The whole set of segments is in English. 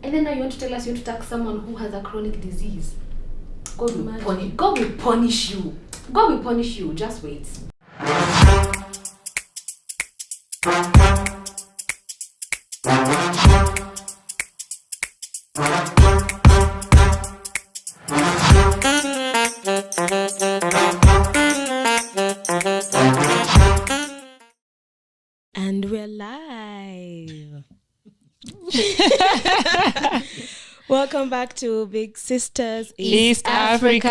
And then now you want to tell us you want to tax someone who has a chronic disease. God will punish you. God will punish you. Just wait. And we're live. Welcome back to Big Sisters East Africa.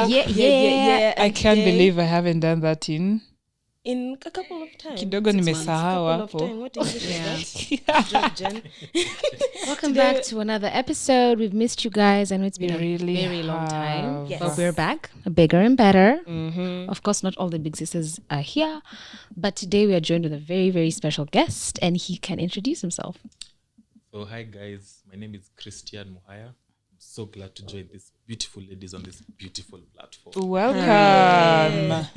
Yeah. I can't believe I haven't done that in a couple of times. Kidogo nimesahau hapo. What English is that? Joke, Jen. Welcome back to another episode. We've missed you guys. I know it's been a really very long time, Yes. but we're back, bigger and better. Mm-hmm. Of course, not all the big sisters are here, but today we are joined with a very, very special guest, and he can introduce himself. So hi guys, my name is Christian Muhaya. I'm so glad to join these beautiful ladies on this beautiful platform. Welcome.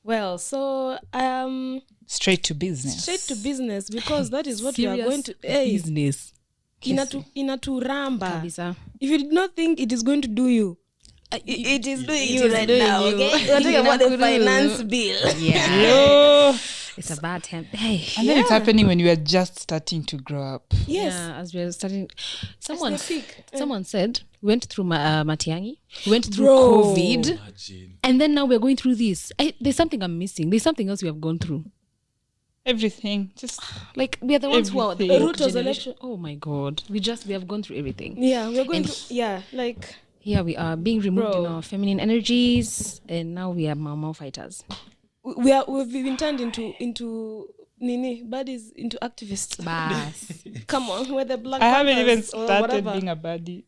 Well, so Straight to business. because that is what we are going to business. inaturamba. Kabisa. If you did not think it is going to do you, it is doing you is right doing now. you. Okay, we're talking about the finance bill. Yeah, Yo. it's a bad time. Hey, And then it's happening when you are just starting to grow up. Yes. yeah, as we are starting, someone As they peak. said we went through Matiangi, we went through Bro. COVID, Imagine. and then now we're going through this. There's something I'm missing. There's something else we have gone through. Everything. Just Like we are the ones who are the Everything. woke Ruto's generation. Oh my God, we have gone through everything. Yeah, we're going And- to. Yeah, like Here we are being removed Bro. in our feminine energies, and now we are Mau fighters. we've been turned into baddies, into activists. Bas. Come on, we're the Black I haven't even Panthers or started whatever. being a baddie.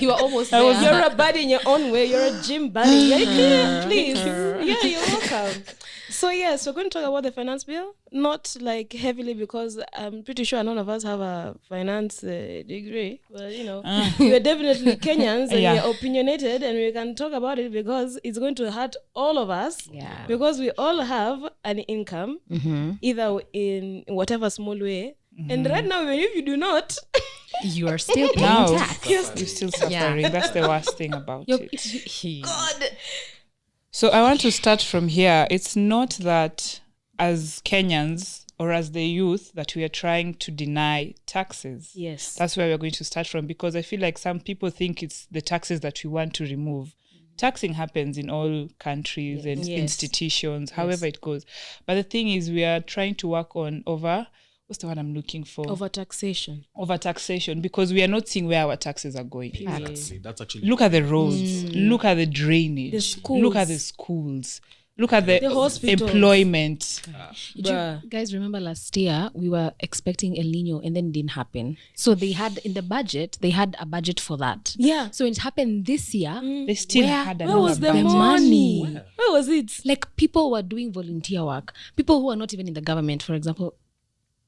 You are almost I was- there. You're a baddie in your own way. You're a gym baddie. Yeah, please. Yeah, you're welcome. So yes, we're going to talk about the finance bill, not like heavily because I'm pretty sure none of us have a finance degree, but we're definitely Kenyans and Yeah. we're opinionated and we can talk about it because it's going to hurt all of us. Yeah. Because we all have an income, either in whatever small way. And right now, even if you do not, You are still paying Now, tax. you're still suffering. That's the worst thing about You're- it. God. So I want to start from here. It's not that as Kenyans or as the youth that we are trying to deny taxes. Yes. That's where we're going to start from, because I feel like some people think it's the taxes that we want to remove. Taxing happens in all countries and Yes. institutions, however it goes. But the thing is, we are trying to work on what's the one I'm looking for? Over taxation. Over taxation, because we are not seeing where our taxes are going. That's actually Look at the roads. Look at the drainage. The schools. Look at the schools. Look at the hospitals. employment. Do you guys remember last year we were expecting El Nino and then it didn't happen? So they had in the budget, they had a budget for that. Yeah. So it happened this year. They still Where- had Where another was the budget. money? Where? Where was it? Like people were doing volunteer work. People who are not even in the government, for example,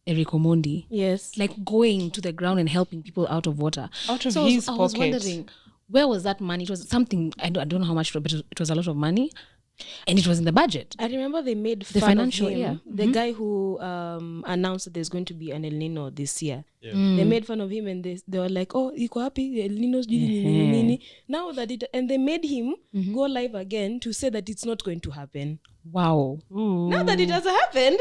Eric Omondi. Yes. Like going to the ground and helping people out of water. Out of So I was- his I was pocket. wondering, where was that money? It was something, I don't know how much, but it was a lot of money. And it was in the budget. I remember they made The fun financial, of him. yeah. The guy who announced that there's going to be an El Nino this year. Yeah. They made fun of him and they were like, oh, iko happy El Nino's nini. Now that and they made him go live again to say that it's not going to happen. Wow. Now that it has happened,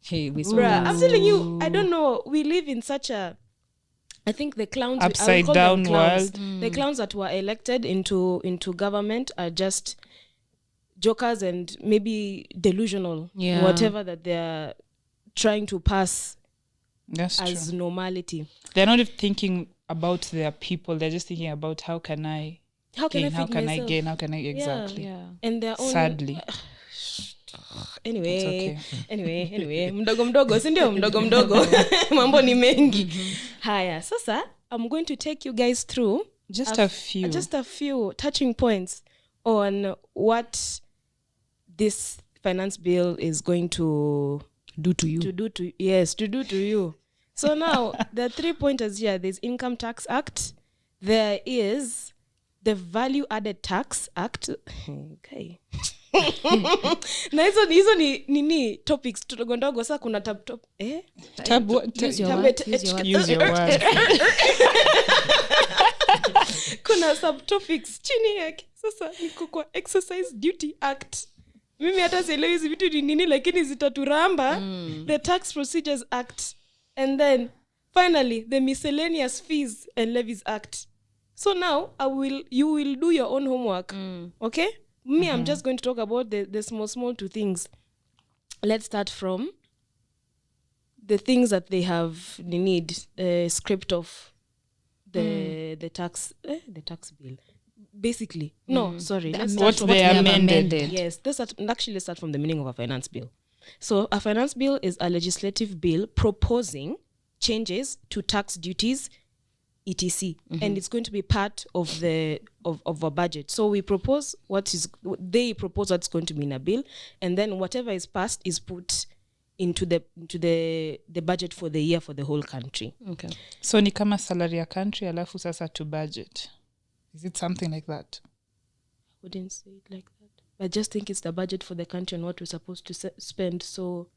Hey, we bruh, I'm telling you, I don't know. We live in such a, I think the clowns, I would Upside call them down clowns. world. The clowns that were elected into government are just jokers and maybe delusional, Yeah. whatever that they're trying to pass That's as true. normality. They're not even thinking about their people. They're just thinking about how can I How can gain? I How feed can myself? I gain? How can I exactly? Yeah. And their own. Sadly. Anyway, It's anyway, mdogo sindio, mdogo mambo ni mengi. Haya, sasa I'm going to take you guys through Just a few touching points on what this finance bill is going to Do to you. do to you. So now the 3 pointers here. There's Income Tax Act. There is the Value Added Tax Act. Okay. Na hizo ni topics tudogondogo. Sasa kuna tab Use your word. Kuna subtopics chini yake. Sasa niko kwa Exercise Duty Act. Mimi hata sielewi hizi vitu ni nini, lakini zitaturamba. The Tax Procedures Act, and then finally the Miscellaneous Fees and Levies Act. So now you will do your own homework. Okay? Me, I'm just going to talk about the small two things. Let's start from the things that they have script of the tax bill. Basically, let's What start they amended. Yes, let's start from the meaning of a finance bill. So a finance bill is a legislative bill proposing changes to tax duties, etc. And it's going to be part of of a budget. So they propose what's going to be in a bill, and then whatever is passed is put into the budget for the year for the whole country. Okay. So ni kama salary ya country alafu sasa to budget. Is it something like that? I wouldn't say it like that. I just think it's the budget for the country and what we're supposed to spend. So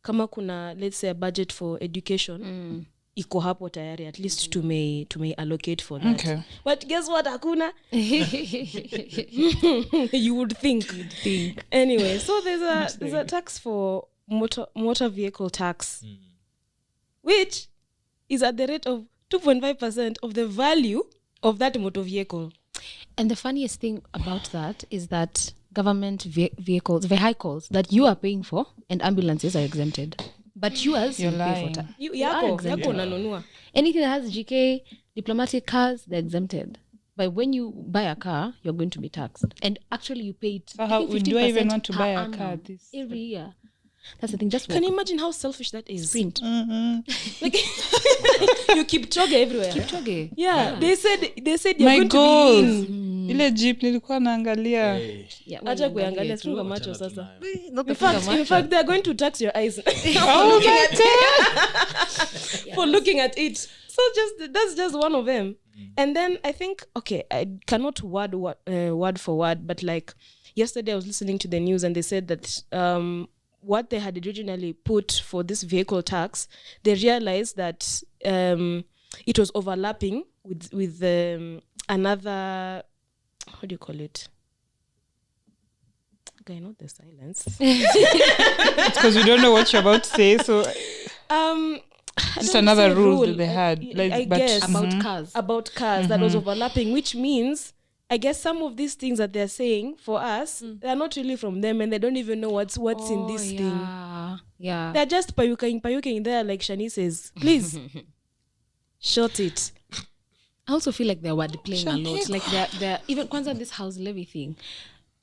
kama kuna, let's say, a budget for education, iko hapo tayari, at least to may allocate for that. Okay. But guess what, hakuna? You would think. Anyway, so there's a tax for motor vehicle tax, which is at the rate of 2.5% of the value of that motor vehicle. And the funniest thing about that is that government vehicles that you are paying for and ambulances are exempted. But yours, You're you lying. pay for Yako unanunua. anything that has GK, diplomatic cars, they're exempted. But when you buy a car, you're going to be taxed. And actually you pay So how do I even want to buy a per car annum this every year? That's the thing. Just Can you imagine how selfish that is? print. Like, you keep Kipchoge everywhere. Kipchoge. Yeah, they said you're My going goals. to be in. Ile jeep nilikuwa naangalia. Yeah, Acha well, kuangalia tu. funga macho sasa. Not In fact, they're going to tax your eyes Oh my God. for looking at it. So that's just one of them. And then I think, okay, I cannot word for word, but like yesterday I was listening to the news and they said that what they had originally put for this vehicle tax, they realized that it was overlapping with another, how do you call it? Okay, not the silence. Because we don't know what you're about to say, so just another rule that they had. I guess About cars. that was overlapping, which means I guess some of these things that they're saying for us, they're not really from them, and they don't even know what's in this thing. Yeah. They're just payuking there, like Shani says. Please, short it. I also feel like they're word playing a lot. Like they're even kwanza this house levy thing.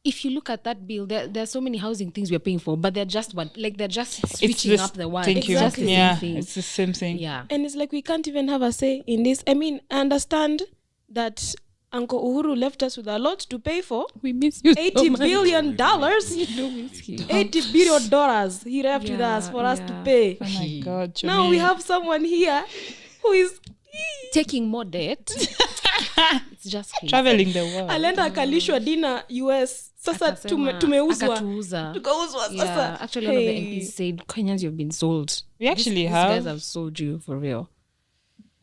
If you look at that bill, there are so many housing things we're paying for, but they're just switching up the word. Thank you. It's just the Yeah, same thing. it's the same thing. Yeah. And it's like we can't even have a say in this. I mean, I understand that Uncle Uhuru left us with a lot to pay for. We miss you. $80 billion. $80 billion he left with us for us to pay. Oh my God. Now we have someone here who is Taking more debt. It's just crazy. traveling the world. alienda akalishwa dina US. Sasa Akasema, tumeuzwa. akatuuza. Tukauzwa sasa. Yeah, actually one of the MPs said, Kenyans, you've been sold. We actually These have. guys have sold you for real.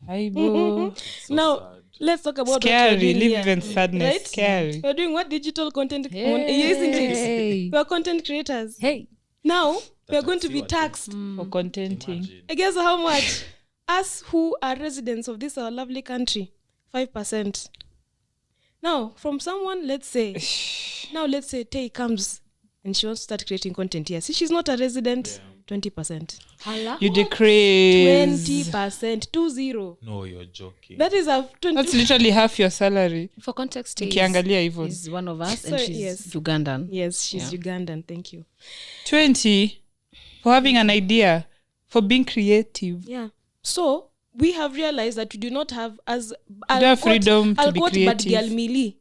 Aibo. Now, let's talk about what Scary. we're doing Live here. even sadness. Right? Scary. We're doing what? Digital content. Hey. Isn't it? We're content creators. Hey. Now, we're going to be taxed. For contenting. I guess how much? Us who are residents of this our lovely country, 5%. Now, from someone, let's say Tay comes and she wants to start creating content here. See, she's not a resident. 20%. You decrease. 20%. 20. No, you're joking. That is a 20. That's literally half your salary. For context, Ukiangalia hivyo. is one of us So, and she's yes. Ugandan. Yes, she's Ugandan. Thank you. 20 for having an idea, for being creative. Yeah. So we have realized that we do not have have freedom to be Bad creative. girl Millie.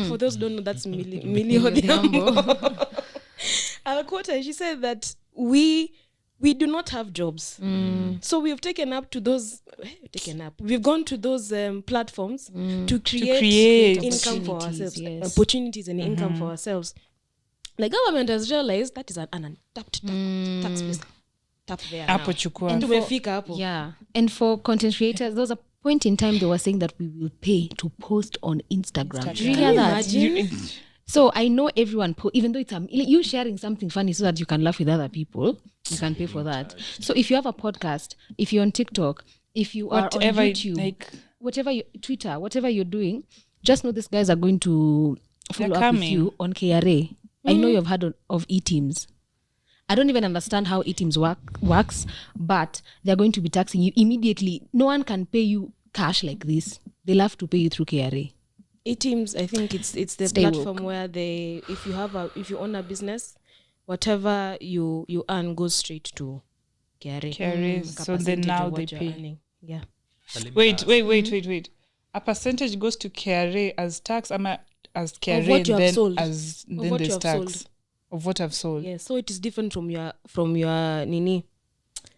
For those who don't know, that's Millie Odhiambo. I'll quote her. She said that we we do not have jobs. So we've taken up to those. We've gone to those platforms to create income for ourselves, opportunities and income for ourselves. The government has realized that is an untapped tax base. Tap there now. And for content creators, there was a point in time they were saying that we will pay to post on Instagram. Do you hear that? So I know everyone, even though it's you sharing something funny so that you can laugh with other people, you can pay for that. So if you have a podcast, if you're on TikTok, if you are on YouTube, Twitter, whatever you're doing, just know these guys are going to follow up with you on KRA. I know you've heard of e-teams. I don't even understand how e-teams works, but they're going to be taxing you immediately. No one can pay you cash like this. They'll have to pay you through KRA. E-teams, I think it's the platform where if you own a business, whatever you earn goes straight to KRA. So then now they pay. Earning. Yeah. Wait. A percentage goes to KRA as tax, as KRA, of what you have sold. As then there's tax of what I've sold. Yeah, so it is different from your nini.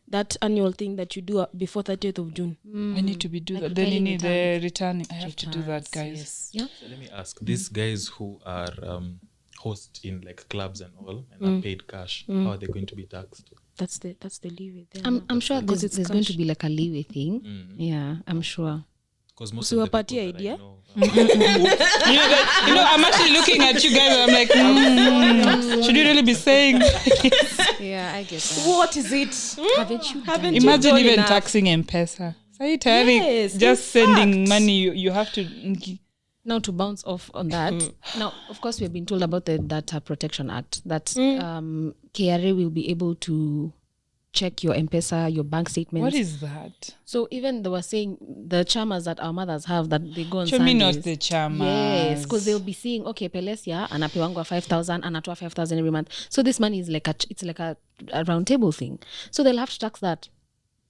That annual thing that you do before 30th of June. I need to be do that. Then you need the returning. I have to do that, guys. Yes. Yeah. So let me ask, these guys who are host in like clubs and all and are paid cash, how are they going to be taxed? That's the leeway there. I'm sure there's going to be like a leeway thing. Yeah, I'm sure. Because most So of the party people that I idea? know, I'm actually looking at you guys and I'm like, should you really be saying? Yeah, I get that. What is it? Haven't you Imagine even taxing M-Pesa. Yes, just sending money, you have to. Now to bounce off on that. Now, of course, we've been told about the Data Protection Act that KRA will be able to check your M-Pesa, your bank statements. What is that? So even they were saying the chamas that our mothers have that they go on Show Sundays. me not the chamas. Yes, because they'll be seeing, okay, Pelesia anapewangwa 5,000, anatoa 5,000 every month. So this money is like a round table thing. So they'll have to tax that.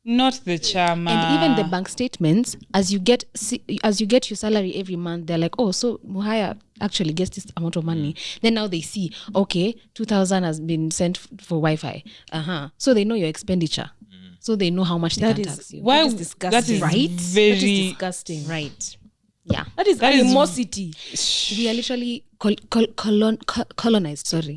Not the chama. And even the bank statements, as you get your salary every month, they're like, oh, so Muhaya actually gets this amount of money. Then now they see, okay, 2,000 has been sent for Wi-Fi. So they know your expenditure. So they know how much they can tax you. That is disgusting. That is right? very That is disgusting. Right. Yeah. That is animosity. We are literally colonized. Sorry.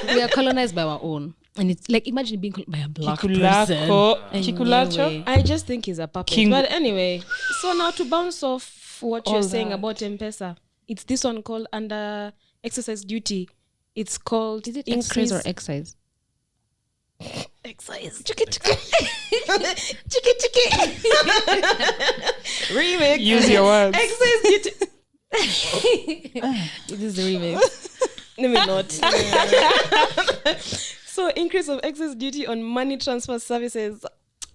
We are colonized by our own. And it's like, imagine being by a black person. Chikulacho. I just think he's a puppet. But anyway, so now to bounce off what you're saying about M-Pesa, it's this one called under exercise duty. It's called... Is it increase or excise? Excise. Remix. Use your words. Excise duty. It is the remix. Let me not. So increase of excess duty on money transfer services.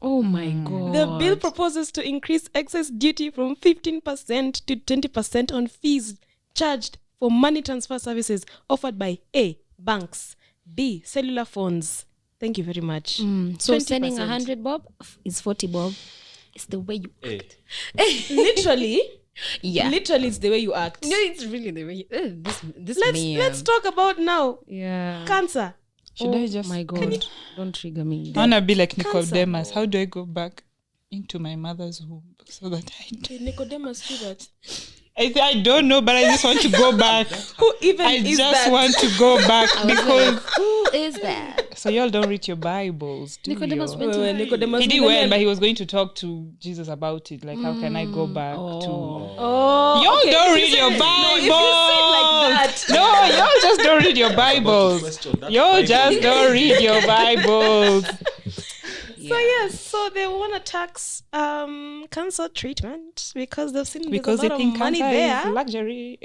Oh my God. The bill proposes to increase excess duty from 15% to 20% on fees charged for money transfer services offered by A, banks, B, cellular phones. Thank you very much. So sending 100 bob is 40 bob. It's the way you act. Literally. Yeah. Literally, it's the way you act. No, it's really the way you, this man. Let's talk about now. Yeah. Cancer. Should I just... my God. Don't trigger me. I want to be like Nicodemus. How do I go back into my mother's womb so that I do? Nicodemus do that. I don't know, but I just want to go back. Who even I is just that? want to go back because... Who is that? So y'all don't read your Bibles, do Nicodemus you? went to Nicodemus He did well, but he was going to talk to Jesus about it. Like, how can I go back to... Oh, Y'all okay. don't If read you your say- Bibles. No, if you say it like that. No, y'all just don't read your Bibles. Y'all just don't read your Bibles. So yes, so they want to tax cancer treatment because they've seen Because there's they a lot think of money cancer there. is luxury.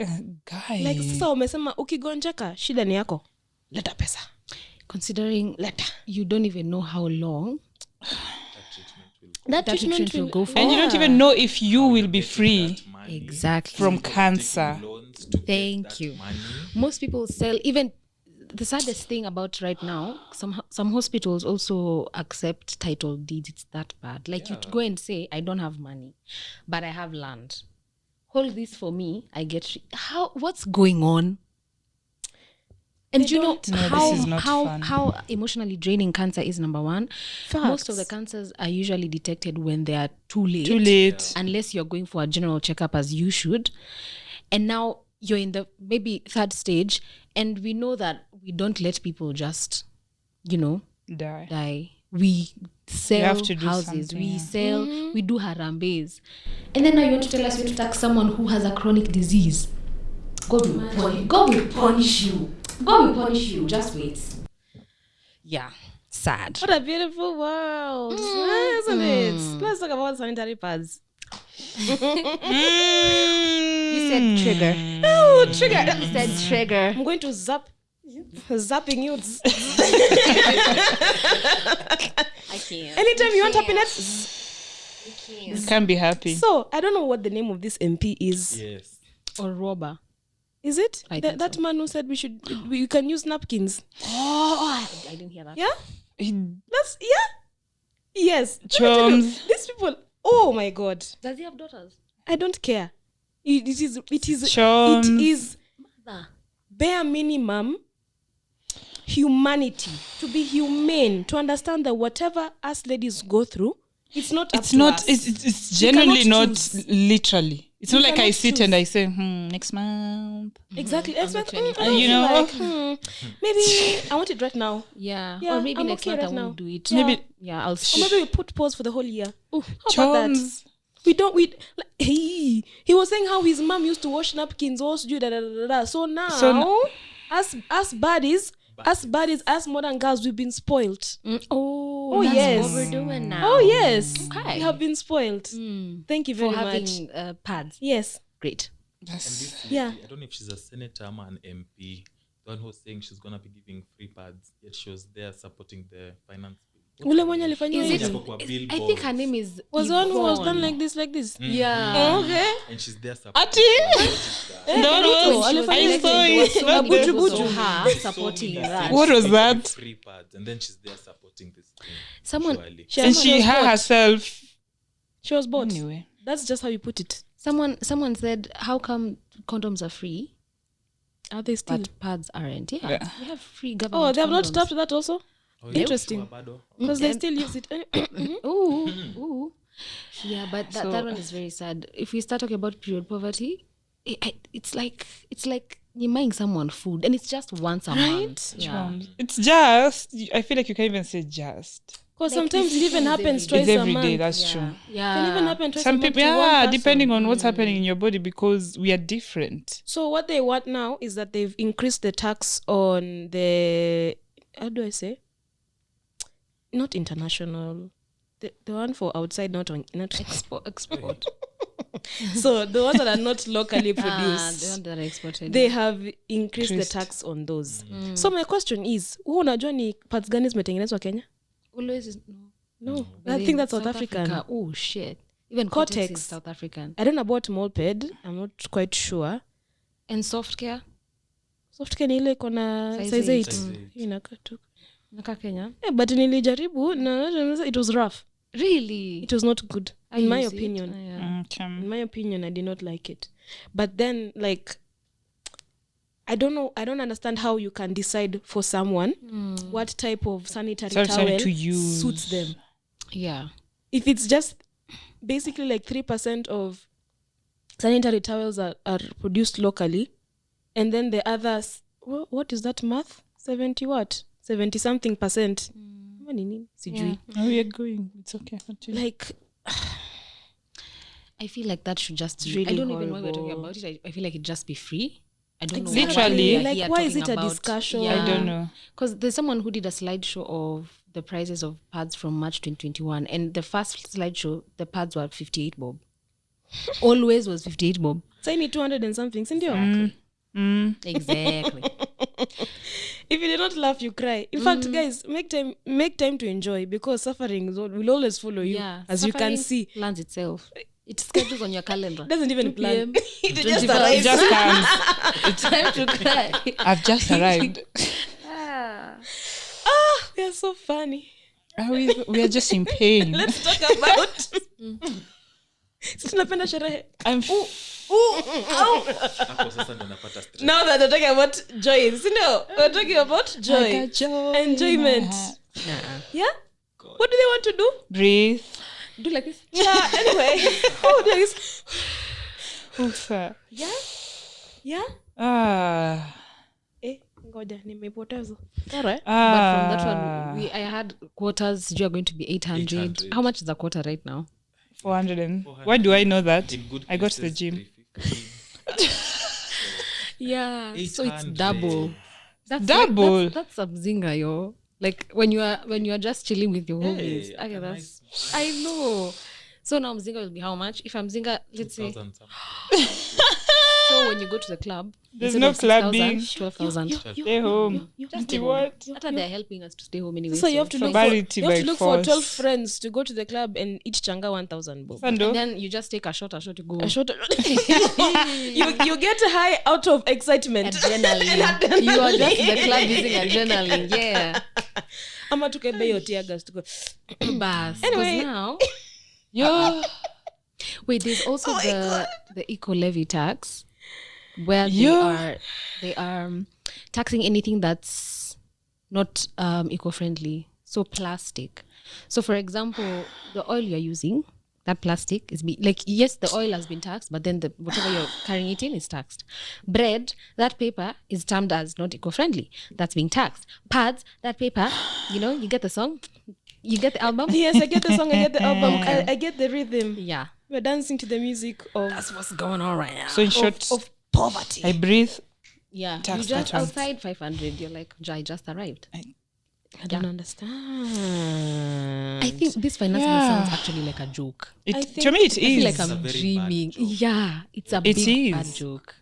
Guys. Like sasa wamesema ukigonjeka shida ni yako. Leta pesa. Considering you don't even know how long That treatment will go for. And you don't even know if you will be free Exactly. from cancer. Thank you. Most people sell, even the saddest thing about right now, some hospitals also accept title deeds. It's that bad. Like you go and say, I don't have money, but I have land. Hold this for me. I get what's going on? And you know No, this is not fun. how emotionally draining cancer is, number one. Facts. Most of the cancers are usually detected when they are too late. Too late. Unless you're going for a general checkup as you should. And now you're in the maybe third stage, and we know that we don't let people just, die. We sell have to do houses, something, we yeah. sell, we do harambes. And then now you want to tell us you want to tax someone who has a chronic disease. God will punish you. God will punish you. Just wait. Yeah. Sad. What a beautiful world, isn't it? Let's talk about sanitary pads. You said trigger. Oh, trigger. You said trigger. I'm going to zapping you. I can't. Anytime you want happiness. You can't be happy. So I don't know what the name of this MP is. Yes. Or robber. Is it I think that so. man who said we can use napkins? I didn't hear that. Yeah, He- yes. Let me tell you, Chums. these people. Oh my God, Does he have daughters? I don't care. It is Chums. bare minimum humanity, to be humane, to understand that whatever us ladies go through, it's not up It's to not. us. It's genuinely cannot not choose. literally. It's not like I cannot sit choose. and I say, next month. Exactly. Expect, On the 25th. I don't You feel know? like, maybe I want it right now. Yeah. Yeah, Or maybe I'm next okay month right I won't now. do it. Yeah. Maybe Yeah, I'll Or maybe we put pause for the whole year. How about that? Chums. We he was saying how his mom used to wash napkins, also do da. So now, us baddies, us modern girls, we've been spoiled. Oh, that's yes. what What we're doing now. Oh yes, Okay. we have been spoiled. Thank you very For much. having pads. Yes, Great. And this Yeah. lady, I don't know if she's a senator or an MP. The one who was saying she's gonna be giving free pads, yet she was there supporting the finance bill. ule mwenye alifanyia Is it? hivi. Hapo kwa I billboard. think her name is Was the one who was done Yvonne. like this. Yeah. Okay. And she's there supporting. Ati. That was. alifanya I saw There was it. so Not many the- videos of her supporting that. What was that? Free pads, and then she's there supporting this thing. Someone- Surely. And she her herself. She was bought. Anyway. That's just how you put it. Someone said, how come condoms are free, Are they still? but pads aren't? Yeah. Yeah. We have free government Oh, they have not condoms. stopped that also? Oh, Interesting. Bado. Because they still use it. Ooh. Yeah, but that one is very sad. If we start talking about period poverty, it's like you're buying someone food, and it's just once a month. Yeah. It's just. I feel like you can't even say just. Because Like, sometimes it even happens twice It's a every month. day. That's true. Yeah. It can even happen twice a Some month people, to one person. depending on what's happening in your body, because we are different. So what they want now is that they've increased the tax on the, how do I say? Not international. The one for outside, not Export. So the ones that are not locally The produced. one that I exported. They have increased the Increased. tax on those. So my question is, who unajua ni parts gani zimetengenezwa Kenya? Always is No, But I in think that's South South African. Africa, oh shit. Even Cortex. Cortex is South African. I don't know about Molped. I'm not quite sure. And soft care, Softcare ni ile iko na Size size 8. Size eight. Inakaa tu. naka Kenya. But nilijaribu na it was rough. Really? It was not good. I In my use it. opinion. Yeah. In my opinion, I did not like it. But then, like, I don't know. I don't understand how you can decide for someone what type of sanitary towel to use. suits them. Yeah. If it's just basically like 3% of sanitary towels are produced locally, and then the others, what is that math? 70 what? 70 something percent. Nini? Sijui. Oh, we are going. It's okay. Continue. Like, I feel like that should just It's be, I really don't even know why we're talking horrible. about it. I feel like it just be free. I don't know. Literally. why Like, we are why is talking it a about- discussion? I don't know. Because there's someone who did a slideshow of the prices of pads from March 2021, and the first slideshow, the pads were 58 bob. Always was 58 bob. say ni 200 and something, sindio? Exactly. If you did not laugh, you cry. In fact, guys, make time to enjoy, because suffering will always follow you, Yeah. as you can Suffering see. plans itself. It schedules on your calendar. It doesn't even 2 plan. PM, It just 24 arrives. It just comes. It's time to cry. I've just arrived. We are so funny. We are just in pain. Let's talk about. Sisi tunapenda sherehe. I'm Hapo sasa ndo napata stress. Now that they're talking about joys, we're talking about joy, enjoyment. Yeah. God. What do they want to do? Breathe. Do like this. Yeah. Anyway, oh, there is. Ufa. Yeah. Ngoja nimepoteza. Alright. But from that one, I had quotas. You are going to be 800. 800. How much is a quota right now? 400 and... Why do I know that? In good I go to the places, gym. 350. Yeah. So it's 800. double. That's Double? Like, that's some zinger, yo. Like when you are just chilling with your homies. Hey, Okay, a that's nice I know. So now Mzinga will be how much? If I'm Mzinga, let's say. 2,000 something. So when you go to the club, There's instead no of 6,000, clubbing. 12,000. Stay home. Just stay home. What? After they're helping us to stay home anyway. So you have to look for, Sobriety you have by to look for force. 12 friends to go to the club and each changa 1,000 bob. and Sando? then you just take a shot, you go. A short you get high out of excitement. Adrenaline. You are just in the club using adrenaline. Yeah. Ama tukebe your tear gas to go. Bas. Anyway. Because now, Yo. wait, there's also the eco levy tax, where they are taxing anything that's not eco-friendly. So plastic. So for example, the oil you're using, that plastic is yes, the oil has been taxed, but then whatever you're carrying it in is taxed. Bread, that paper is termed as not eco-friendly. That's being taxed. Pads, that paper, you get the song, you get the album. Yes, I get the song, I get the album, I get the rhythm. Yeah. We're dancing to the music of That's what's going on right now. So in short, of poverty. I breathe. Yeah. Tax You just that one. outside 500, you're like, I just arrived. I don't understand. I think this finance bill sounds actually like a joke. To me, it I feel is. like I'm a very bad dreaming. joke. Yeah, it's a It big bad is. joke.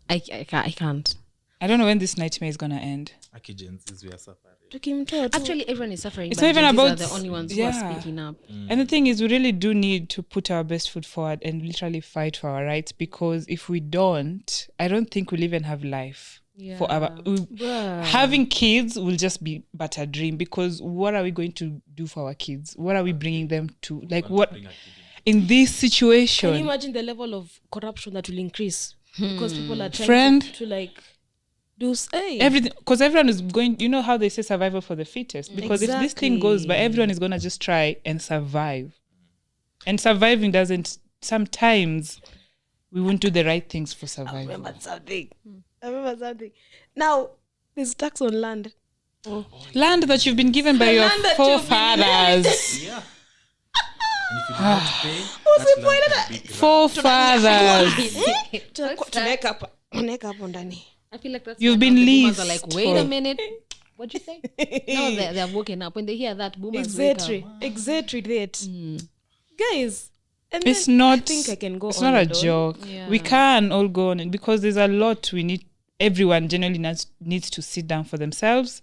I can't. I don't know when this nightmare is gonna end. Aki Gen Zs, we are suffering. Actually, everyone is suffering. It's but not even Gen Zs about- are the only ones who yeah. are speaking up. And the thing is, we really do need to put our best foot forward and literally fight for our rights, because if we don't, I don't think we'll even have life. For our having kids will just be but a dream, because what are we going to do for our kids? What are we bringing them to? Like what Bring a kid in this Can you situation? imagine the level of corruption that will increase because people are trying Friend. to like do Everything, because everyone is going. You know how they say survival for the fittest. Because if this thing goes by, everyone is gonna just try and survive. And surviving doesn't. Sometimes we won't do the right things for survival. I remember something. Now there's tax on land. Land that you've been given by your Land that you've been forefathers. Yeah. And if you do not pay, that land can be grabbed. Forefathers. Tunaweka hapo ndani. I feel like that's You've when been now the boomers are leased like, wait a for- minute. What'd you say? No, they're woken up. When they hear that, boomers wake Exactly. up. Exactly that. Guys. And It's then not. I think I can go It's on not a and on. joke. Yeah. We can all go on it, because there's a lot we need. Everyone generally needs to sit down for themselves.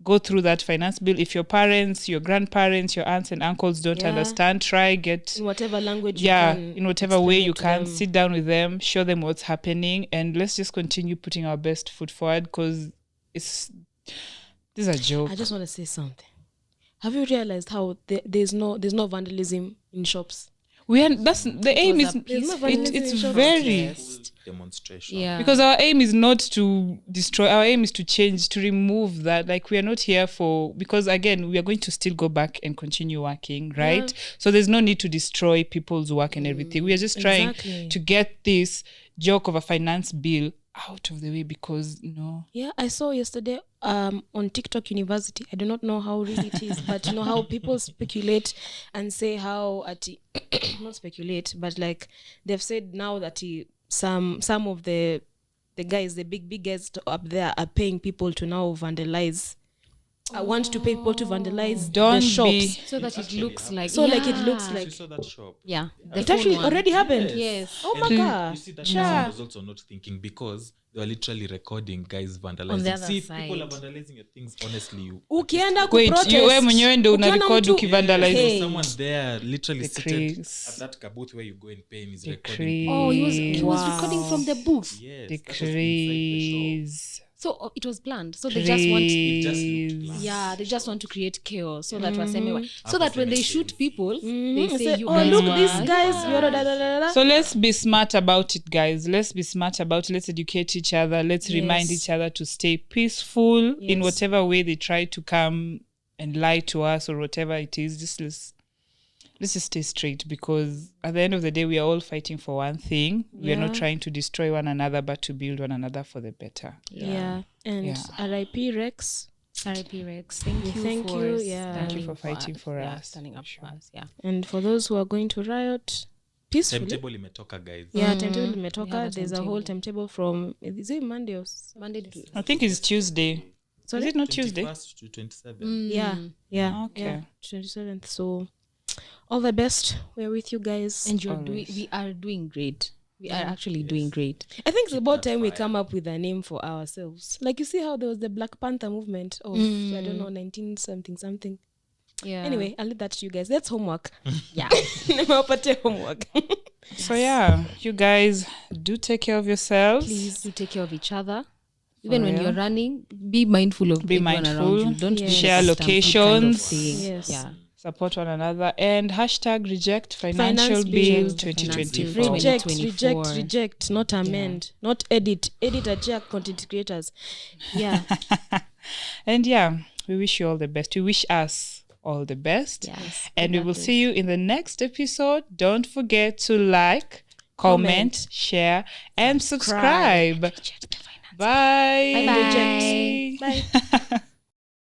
Go through that finance bill. If your parents, your grandparents, your aunts and uncles don't Yeah. understand, try get In whatever language you yeah can in whatever way explain you it to can. them. Sit down with them, show them what's happening, and let's just continue putting our best foot forward, because this is a joke. I just want to say something. Have you realized how there's no vandalism in shops? That's the aim is There's no vandalism in it's shops. very Demonstration. Yeah. because our aim is not to destroy, our aim is to change, to remove that. Like, we are not here for, because again, we are going to still go back and continue working, right? So there's no need to destroy people's work and everything. We are just trying Exactly. to get this joke of a finance bill out of the way, because Yeah, I saw yesterday on TikTok University. I do not know how real it is, but you know how people speculate and say how not speculate, but like they've said now that some of the guys, the big guys up there, are paying people to now vandalize. I want to pay people to vandalize Don't the shops. be- So that it looks like. So like it looks You like saw that shop. Yeah. it actually already happened. Yes. Oh my And god. you see that person was also not thinking, because they were literally recording guys vandalizing. On the other See, if people side. are vandalizing your things, honestly, you Ukienda wait, kuprotest, wewe mwenyewe ndo una ukiona record mtu- ukivandalize. Hey. someone there literally The seated craze. at that caboose where you go and pay, and is The recording. craze. Oh, he was recording from the booth. Yes, The that was inside the shop. craze. So it was planned. So they just want, It just looked planned. yeah, they just want to create chaos. So that so that when they shoot people, they say Say, you oh, guys look, were- these guys. Da. So let's be smart about it, guys. Let's be smart about it. Let's educate each other. Let's remind each other to stay peaceful in whatever way they try to come and lie to us or whatever it is. Just let's just stay straight, because at the end of the day, we are all fighting for one thing. We are not trying to destroy one another, but to build one another for the better. Yeah. And R.I.P. Rex. R.I.P. Rex. Thank you. Thank for you, yeah. Thank you standing for fighting for yeah, us. standing up for us. Yeah. And for those who are going to riot peacefully. Timetable imetoka, guys. Yeah, timetable imetoka. We have a There's a whole timetable from, is it Monday or Monday to I think it's Tuesday. Sorry? Is it not Tuesday? 21st to 27th. Yeah. Okay. Yeah, 27th. So all the best. We're with you guys. and we are doing great. We are actually doing great. I think it's about time we come up with a name for ourselves. Like, you see how there was the Black Panther movement of, I don't know, 19 something. Yeah. Anyway, I'll leave that to you guys. That's homework. Yeah. Nimewapate homework. So yeah, you guys do take care of yourselves. Please do take care of each other. Even when real. you're running, be mindful of Be everyone around mindful. you. Don't Yes. be Share a stampede kind of locations. thing. Yes. Yeah. Support one another, and hashtag reject financial Finance bill bill 2024. Reject, 2024. reject, not amend, not edit. Edit a check, content creators. Yeah. And yeah, we wish you all the best. We wish us all the best. Yes. And we will see you in the next episode. Don't forget to like, comment, share, and subscribe. Bye. Bye-bye. Bye.